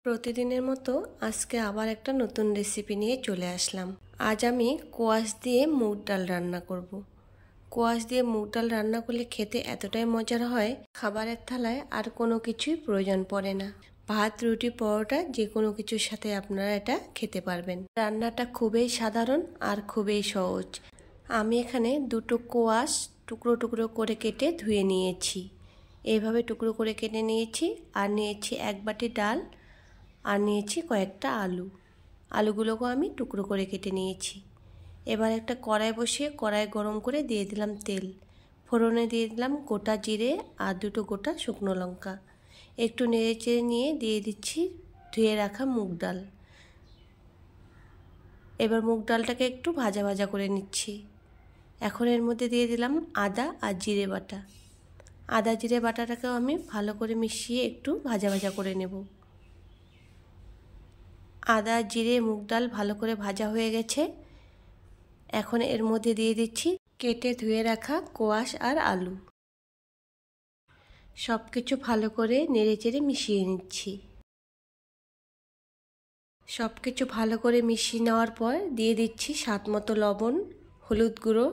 প্রতিদিনের মতো আজকে আবার একটা নতুন রেসিপি নিয়ে চলে আসলাম। আজ আমি কোয়াশ দিয়ে মুগ ডাল রান্না করব। কোয়াশ দিয়ে মুগ ডাল রান্না করলে খেতে এতটাই মজার হয়, খাবারের থালায় আর কোনো কিছুই প্রয়োজন পড়ে না। ভাত, রুটি, পরোটা যে কোনো কিছুর সাথে আপনারা এটা খেতে পারবেন। রান্নাটা খুবই সাধারণ আর খুবই সহজ। আমি এখানে দুটো কোয়াশ টুকরো টুকরো করে কেটে ধুয়ে নিয়েছি। এইভাবে টুকরো করে কেটে নিয়েছি। আর নিয়েছি এক বাটি ডাল, আর নিয়েছি কয়েকটা আলুগুলোকেও আমি টুকরো করে কেটে নিয়েছি। এবার একটা কড়াই বসিয়ে কড়াই গরম করে দিয়ে দিলাম তেল। ফোড়নে দিয়ে দিলাম গোটা জিরে আর দুটো গোটা শুকনো লঙ্কা। একটু নেড়ে চেড়ে নিয়ে দিয়ে দিচ্ছি ধুয়ে রাখা মুগ ডাল। এবার মুগ ডালটাকে একটু ভাজা ভাজা করে নিচ্ছি। এখন এর মধ্যে দিয়ে দিলাম আদা আর জিরে বাটা। আদা জিরে বাটাটাকেও আমি ভালো করে মিশিয়ে একটু ভাজা ভাজা করে নেব। আদা জিরে মুগ ডাল ভালো করে ভাজা হয়ে গেছে। এখন এর মধ্যে দিয়ে দিচ্ছি কেটে ধুয়ে রাখা কোয়াশ আর আলু। সব কিছু ভালো করে নেড়ে চেড়ে মিশিয়ে নিচ্ছি। সব কিছু ভালো করে মিশিয়ে নেওয়ার পর দিয়ে দিচ্ছি স্বাদ মতো লবণ, হলুদ গুঁড়ো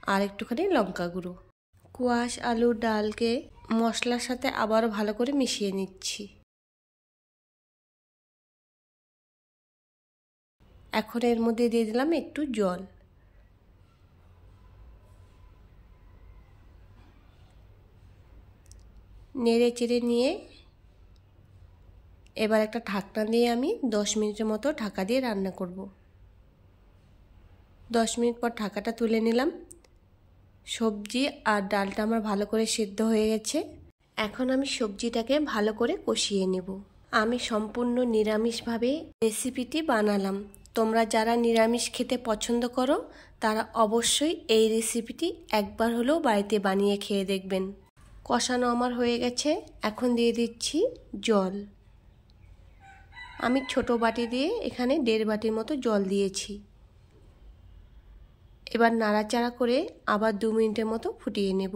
আর একটুখানি লঙ্কা গুঁড়ো। কোয়াশ আলু ডালকে মশলার সাথে আবারও ভালো করে মিশিয়ে নিচ্ছি। এখন এর মধ্যে দিয়ে দিলাম একটু জল। নেড়ে চেড়ে নিয়ে এবার একটা ঢাকনা দিয়ে আমি 10 মিনিটের মতো ঢাকা দিয়ে রান্না করব। 10 মিনিট পর ঢাকাটা তুলে নিলাম। সবজি আর ডালটা আমার ভালো করে সিদ্ধ হয়ে গেছে। এখন আমি সবজিটাকে ভালো করে কষিয়ে নেব। আমি সম্পূর্ণ নিরামিষভাবে রেসিপিটি বানালাম। তোমরা যারা নিরামিষ খেতে পছন্দ করো তারা অবশ্যই এই রেসিপিটি একবার হলেও বাড়িতে বানিয়ে খেয়ে দেখবেন। কষানো আমার হয়ে গেছে। এখন দিয়ে দিচ্ছি জল। আমি ছোট বাটি দিয়ে এখানে 1.5 বাটির মতো জল দিয়েছি। এবার নাড়াচাড়া করে আবার 2 মিনিটের মতো ফুটিয়ে নেব।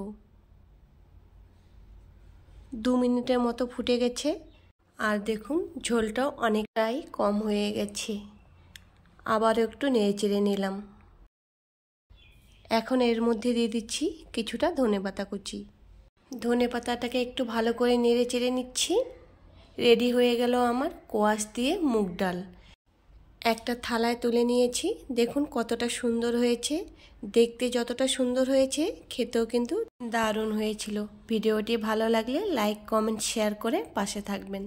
2 মিনিটের মতো ফুটে গেছে। আর দেখুন ঝোলটাও অনেকটাই কম হয়ে গেছে। আবার একটু নেড়ে চেড়ে নিলাম। এখন এর মধ্যে দিয়ে দিচ্ছি কিছুটা ধনেপাতা কুচি। ধনেপাতাটাকে একটু ভালো করে নেড়ে চেড়ে নিচ্ছি। রেডি হয়ে গেল আমার কোয়াশ দিয়ে মুগ ডাল। একটা থালায় তুলে নিয়েছি। দেখুন কতটা সুন্দর হয়েছে। দেখতে যতটা সুন্দর হয়েছে খেতেও কিন্তু দারুণ হয়েছিল। ভিডিওটি ভালো লাগলে লাইক, কমেন্ট, শেয়ার করে পাশে থাকবেন।